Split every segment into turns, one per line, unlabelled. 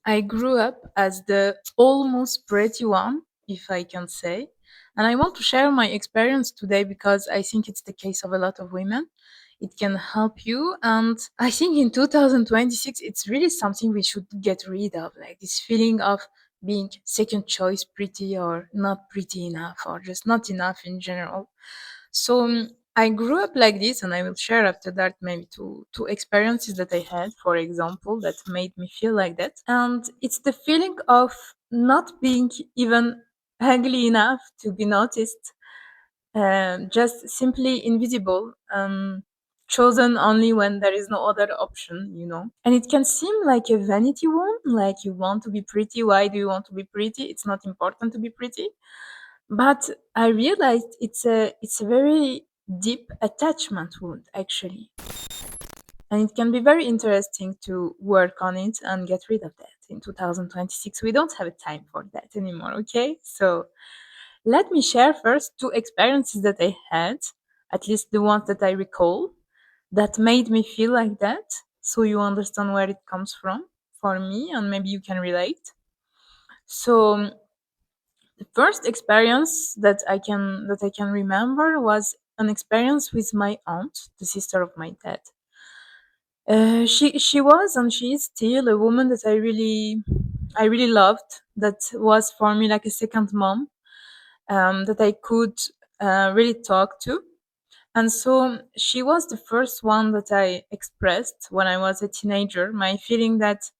I grew up as the almost pretty one, if I can say. And I want to share my experience today because I think it's the case of a lot of women. It can help you. And I think in 2026, it's really something we should get rid of, like this feeling of being second choice pretty or not pretty enough or just not enough in general. So I grew up like this, and I will share after that maybe two experiences that I had, for example, that made me feel like that. And it's the feeling of not being even ugly enough to be noticed, just simply invisible, chosen only when there is no other option. And it can seem like a vanity one, like you want to be pretty. Why do you want to be pretty? It's not important to be pretty. But I realized it's a very deep attachment wound actually. And it can be very interesting to work on it and get rid of that. In 2026, we don't have a time for that anymore, okay? So let me share first two experiences that I had, at least the ones that I recall, that made me feel like that, so you understand where it comes from for me and maybe you can relate. So the first experience that I can remember was an experience with my aunt, the sister of my dad. She was and she is still a woman that I really loved. That was for me like a second mom, that I could really talk to. And so she was the first one that I expressed when I was a teenager. My feeling that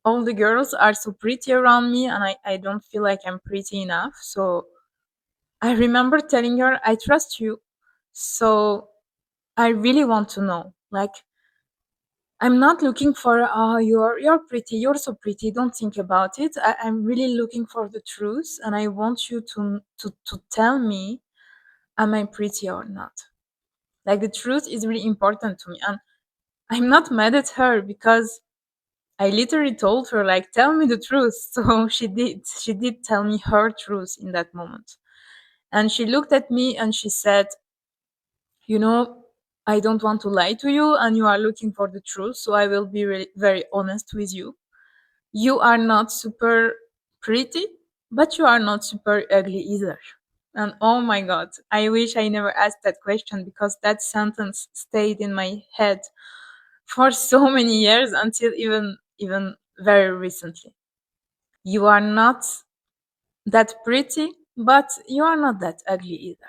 all the girls are so pretty around me, and I don't feel like I'm pretty enough. So I remember telling her, I trust you. So I really want to know. Like, I'm not looking for, oh, you're pretty, you're so pretty. Don't think about it. I'm really looking for the truth, and I want you to tell me, am I pretty or not? Like, the truth is really important to me, and I'm not mad at her because I literally told her, like, tell me the truth. So she did. She did tell me her truth in that moment, and she looked at me and she said, you know, I don't want to lie to you, and you are looking for the truth, so I will be really, very honest with you. You are not super pretty, but you are not super ugly either. And oh my god, I wish I never asked that question because that sentence stayed in my head for so many years until even very recently. You are not that pretty, but you are not that ugly either.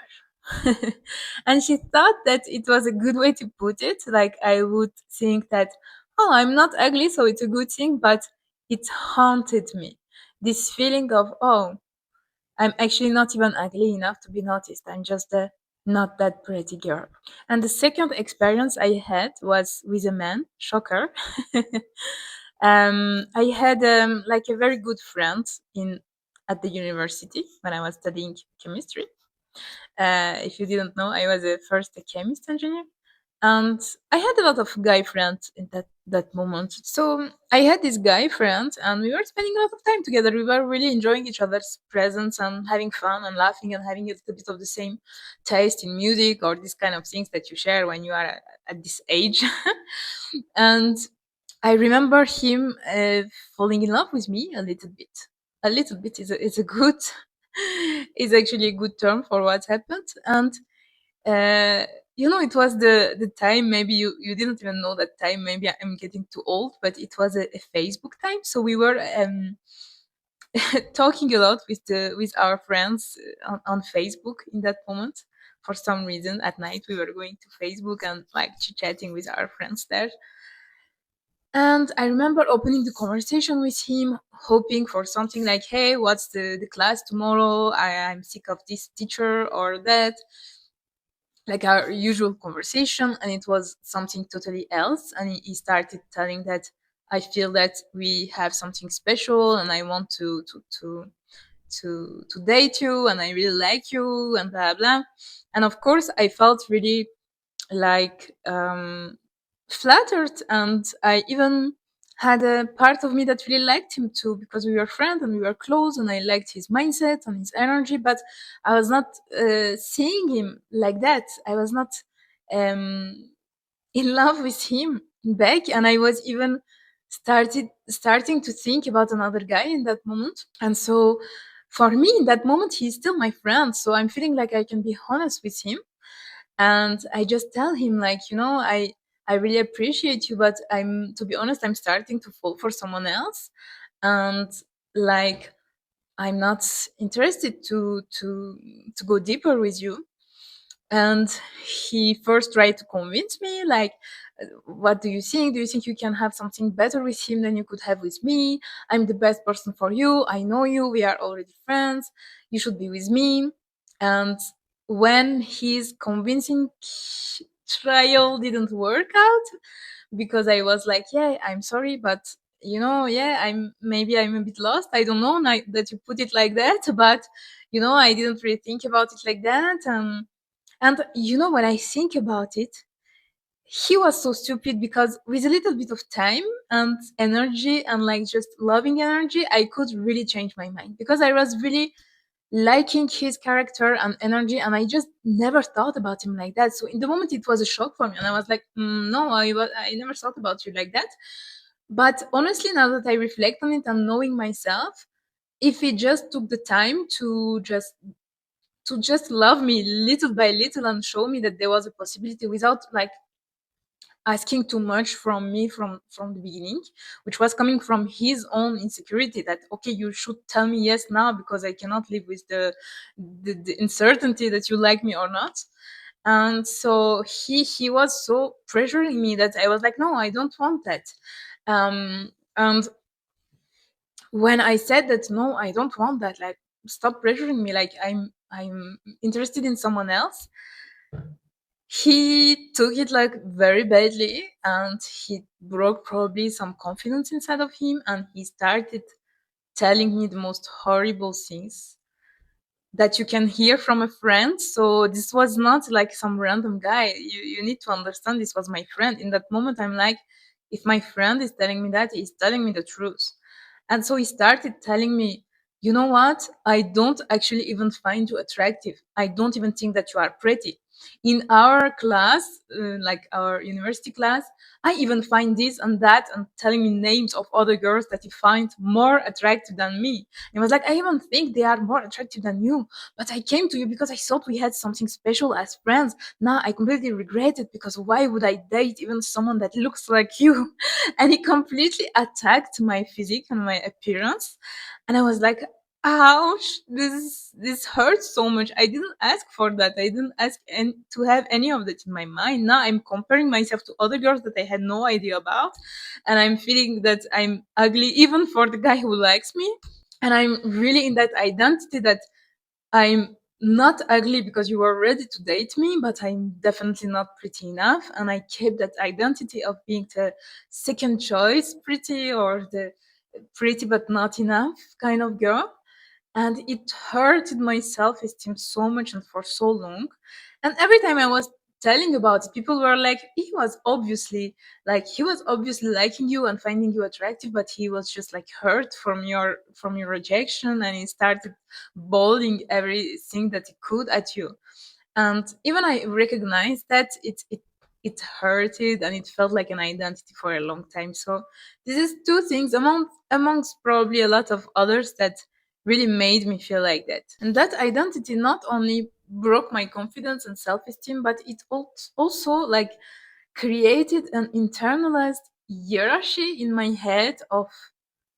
And she thought that it was a good way to put it. Like, I would think that, oh, I'm not ugly, so it's a good thing, but it haunted me. This feeling of, oh, I'm actually not even ugly enough to be noticed. I'm just a not that pretty girl. And the second experience I had was with a man, shocker. I had like a very good friend in at the university when I was studying chemistry. If you didn't know, I was a first a chemist engineer, and I had a lot of guy friends in that moment. So I had this guy friend, and we were spending a lot of time together. We were really enjoying each other's presence and having fun and laughing and having a little bit of the same taste in music or these kind of things that you share when you are at this age. And I remember him falling in love with me a little bit. A little bit is a good is actually a good term for what happened. And uh, it was the time. Maybe you didn't even know that time. Maybe I'm getting too old, but it was a Facebook time. So we were talking a lot with our friends on Facebook in that moment. For some reason, at night we were going to Facebook and like chit chatting with our friends there. And I remember opening the conversation with him, hoping for something like, hey, what's the class tomorrow? I'm sick of this teacher or that, like our usual conversation. And it was something totally else. And he started telling that I feel that we have something special and I want to date you and I really like you and blah blah. And of course I felt really like flattered, and I even had a part of me that really liked him too because we were friends and we were close and I liked his mindset and his energy, but I was not seeing him like that. I was not um, in love with him back, and I was even starting to think about another guy in that moment. And so for me in that moment, he's still my friend, so I'm feeling like I can be honest with him. And I just tell him, like, I really appreciate you, but I'm, to be honest, I'm starting to fall for someone else. And, like, I'm not interested to go deeper with you. And he first tried to convince me, like, what do you think? Do you think you can have something better with him than you could have with me? I'm the best person for you. I know you. We are already friends. You should be with me. And when his convincing trial didn't work out, because I was like, yeah, I'm sorry, but yeah, I'm a bit lost. I don't know now that you put it like that, but I didn't really think about it like that. And when I think about it, he was so stupid, because with a little bit of time and energy and, like, just loving energy, I could really change my mind, because I was really liking his character and energy, and I just never thought about him like that. So in the moment, it was a shock for me, and I was like, no, I never thought about you like that. But honestly, now that I reflect on it and knowing myself, if he just took the time to just love me little by little and show me that there was a possibility, without, like, asking too much from me from the beginning, which was coming from his own insecurity, that, okay, you should tell me yes now, because I cannot live with the uncertainty that you like me or not. And so he was so pressuring me that I was like, no, I don't want that. And when I said that, no, I don't want that, like, stop pressuring me, like, I'm interested in someone else, he took it, like, very badly, and he broke probably some confidence inside of him, and he started telling me the most horrible things that you can hear from a friend. So this was not like some random guy. You need to understand, this was my friend. In that moment, I'm like, if my friend is telling me that, he's telling me the truth. And so he started telling me, you know what? I don't actually even find you attractive. I don't even think that you are pretty. In our class, like our university class, I even find this and that, and telling me names of other girls that he finds more attractive than me. And I was like, I even think they are more attractive than you. But I came to you because I thought we had something special as friends. Now I completely regret it, because why would I date even someone that looks like you? And he completely attacked my physique and my appearance. And I was like, ouch, this hurts so much. I didn't ask for that. I didn't ask to have any of that in my mind. Now I'm comparing myself to other girls that I had no idea about, and I'm feeling that I'm ugly even for the guy who likes me. And I'm really in that identity that I'm not ugly because you were ready to date me, but I'm definitely not pretty enough. And I kept that identity of being the second choice pretty, or the pretty but not enough kind of girl. And it hurted my self-esteem so much and for so long. And every time I was telling about it, people were like, he was obviously liking you and finding you attractive, but he was just, like, hurt from your rejection, and he started bawling everything that he could at you. And even I recognized that it hurted, and it felt like an identity for a long time. So this is two things amongst probably a lot of others that really made me feel like that. And that identity not only broke my confidence and self-esteem, but it also, like, created an internalized hierarchy in my head of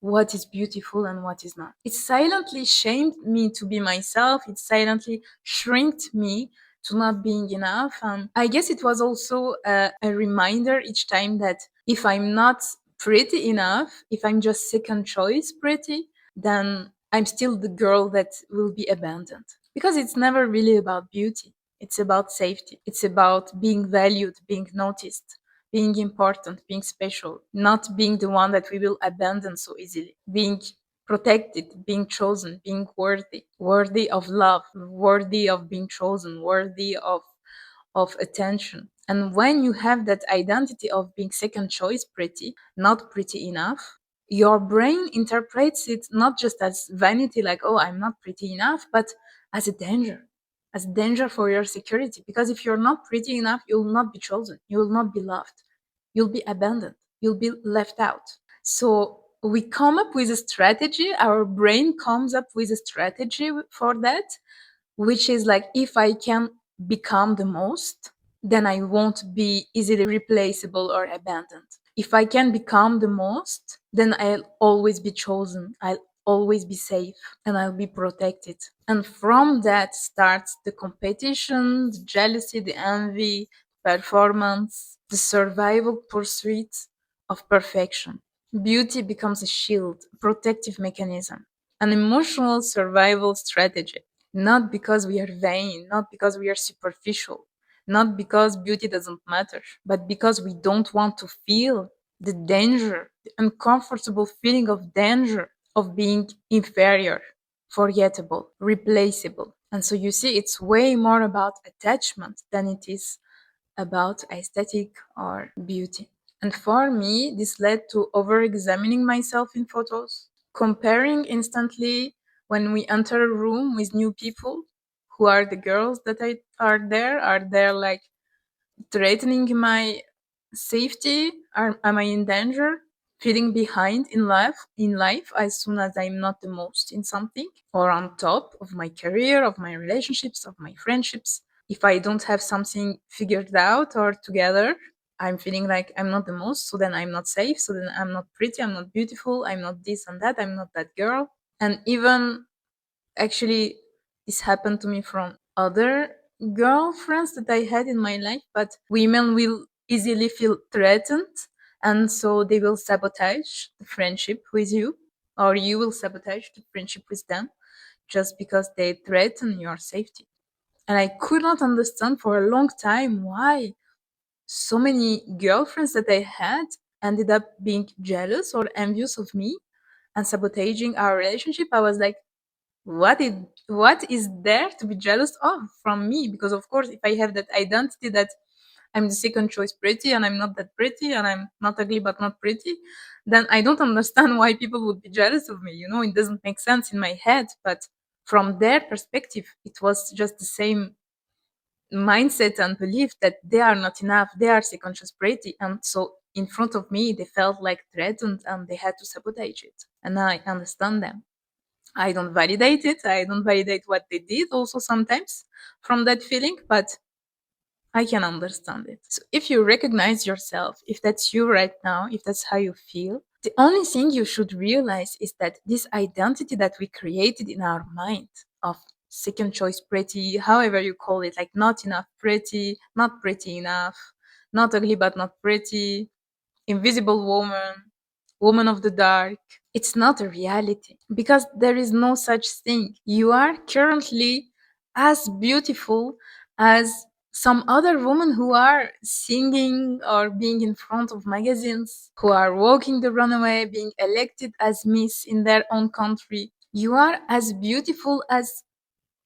what is beautiful and what is not. It silently shamed me to be myself. It silently shrinked me to not being enough. And I guess it was also a reminder each time that if I'm not pretty enough, if I'm just second choice pretty, then I'm still the girl that will be abandoned. Because it's never really about beauty. It's about safety. It's about being valued, being noticed, being important, being special, not being the one that we will abandon so easily, being protected, being chosen, being worthy, worthy of love, worthy of being chosen, worthy of attention. And when you have that identity of being second choice pretty, not pretty enough, your brain interprets it not just as vanity, like, oh, I'm not pretty enough, but as a danger for your security. Because if you're not pretty enough, you'll not be chosen, you will not be loved, you'll be abandoned, you'll be left out. So we come up with a strategy, our brain comes up with a strategy for that, which is like, if I can become the most, then I won't be easily replaceable or abandoned. If I can become the most, then I'll always be chosen. I'll always be safe and I'll be protected. And from that starts the competition, the jealousy, the envy, performance, the survival pursuit of perfection. Beauty becomes a shield, a protective mechanism, an emotional survival strategy. Not because we are vain, not because we are superficial, not because beauty doesn't matter, but because we don't want to feel the danger, the uncomfortable feeling of danger of being inferior, forgettable, replaceable. And so you see, it's way more about attachment than it is about aesthetic or beauty. And for me, this led to over examining myself in photos, comparing instantly when we enter a room with new people. Who are the girls that are there? Are there like threatening my safety? Am I in danger? Feeling behind in life as soon as I'm not the most in something, or on top of my career, of my relationships, of my friendships. If I don't have something figured out or together, I'm feeling like I'm not the most, so then I'm not safe, so then I'm not pretty, I'm not beautiful, I'm not this and that, I'm not that girl. And even actually, this happened to me from other girlfriends that I had in my life, but women will easily feel threatened, and so they will sabotage the friendship with you, or you will sabotage the friendship with them just because they threaten your safety. And I could not understand for a long time why so many girlfriends that I had ended up being jealous or envious of me and sabotaging our relationship. I was like, what is there to be jealous of from me? Because of course, if I have that identity that I'm the second choice pretty and I'm not that pretty and I'm not ugly but not pretty, then I don't understand why people would be jealous of me. It doesn't make sense in my head. But from their perspective, it was just the same mindset and belief that they are not enough, they are second choice pretty. And so in front of me, they felt like threatened and they had to sabotage it. And now I understand them. I don't validate it. I don't validate what they did also sometimes from that feeling, but I can understand it. So if you recognize yourself, if that's you right now, if that's how you feel, the only thing you should realize is that this identity that we created in our mind of second choice pretty, however you call it, like not enough pretty, not pretty enough, not ugly but not pretty, invisible woman, woman of the dark. It's not a reality because there is no such thing. You are currently as beautiful as some other women who are singing or being in front of magazines, who are walking the runway, being elected as Miss in their own country. You are as beautiful as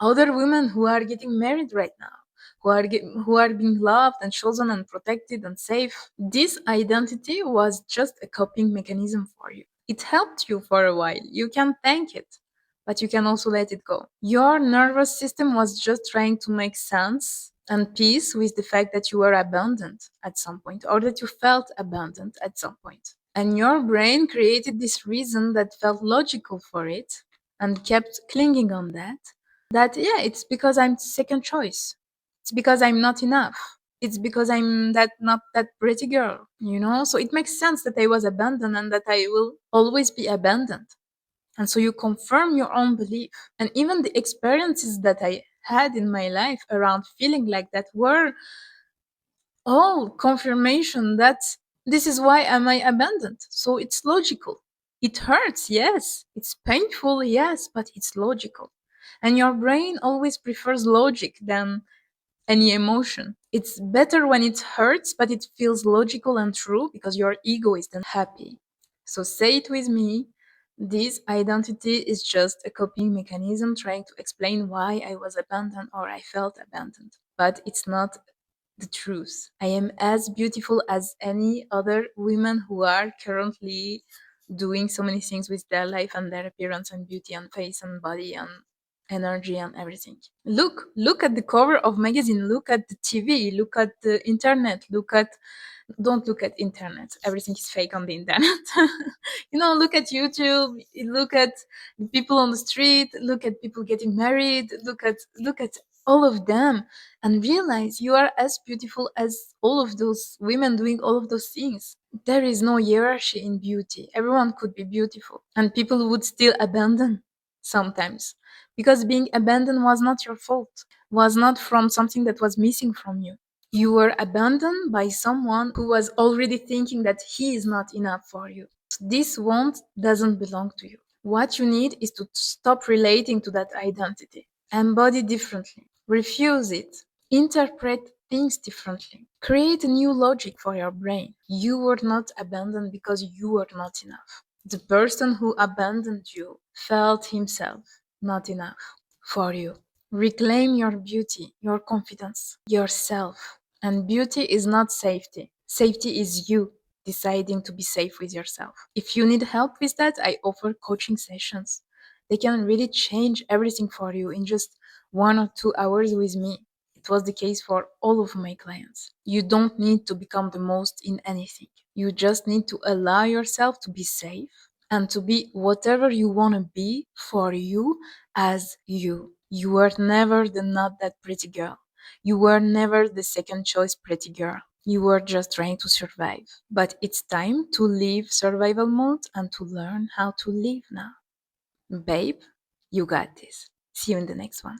other women who are getting married right now, who are being loved and chosen and protected and safe. This identity was just a coping mechanism for you. It helped you for a while. You can thank it, but you can also let it go. Your nervous system was just trying to make sense and peace with the fact that you were abandoned at some point, or that you felt abandoned at some point. And your brain created this reason that felt logical for it and kept clinging on that yeah, it's because I'm second choice, it's because I'm not enough, it's because I'm that not that pretty girl. So it makes sense that I was abandoned and that I will always be abandoned. And so you confirm your own belief. And even the experiences that I had in my life around feeling like that were all confirmation that this is why am I abandoned. So it's logical. It hurts, yes. It's painful, yes, but it's logical. And your brain always prefers logic than any emotion. It's better when it hurts, but it feels logical and true because your ego is then happy. So say it with me. This identity is just a coping mechanism trying to explain why I was abandoned or I felt abandoned. But it's not the truth. I am as beautiful as any other women who are currently doing so many things with their life and their appearance and beauty and face and body and energy and everything. Look at the cover of magazine, look at the TV, look at the internet, look at Don't look at internet. Everything is fake on the internet. Look at YouTube, look at people on the street, look at people getting married, look at all of them, and realize you are as beautiful as all of those women doing all of those things. There is no hierarchy in beauty. Everyone could be beautiful, and people would still abandon sometimes, because being abandoned was not your fault, was not from something that was missing from you. You were abandoned by someone who was already thinking that he is not enough for you. This want doesn't belong to you. What you need is to stop relating to that identity. Embody differently. Refuse it. Interpret things differently. Create a new logic for your brain. You were not abandoned because you were not enough. The person who abandoned you felt himself not enough for you. Reclaim your beauty, your confidence, yourself. And beauty is not safety. Safety is you deciding to be safe with yourself. If you need help with that, I offer coaching sessions. They can really change everything for you in just 1 or 2 hours with me. It was the case for all of my clients. You don't need to become the most in anything. You just need to allow yourself to be safe and to be whatever you want to be for you as you. You were never the not that pretty girl. You were never the second choice pretty girl. You were just trying to survive. But it's time to leave survival mode and to learn how to live now. Babe, you got this. See you in the next one.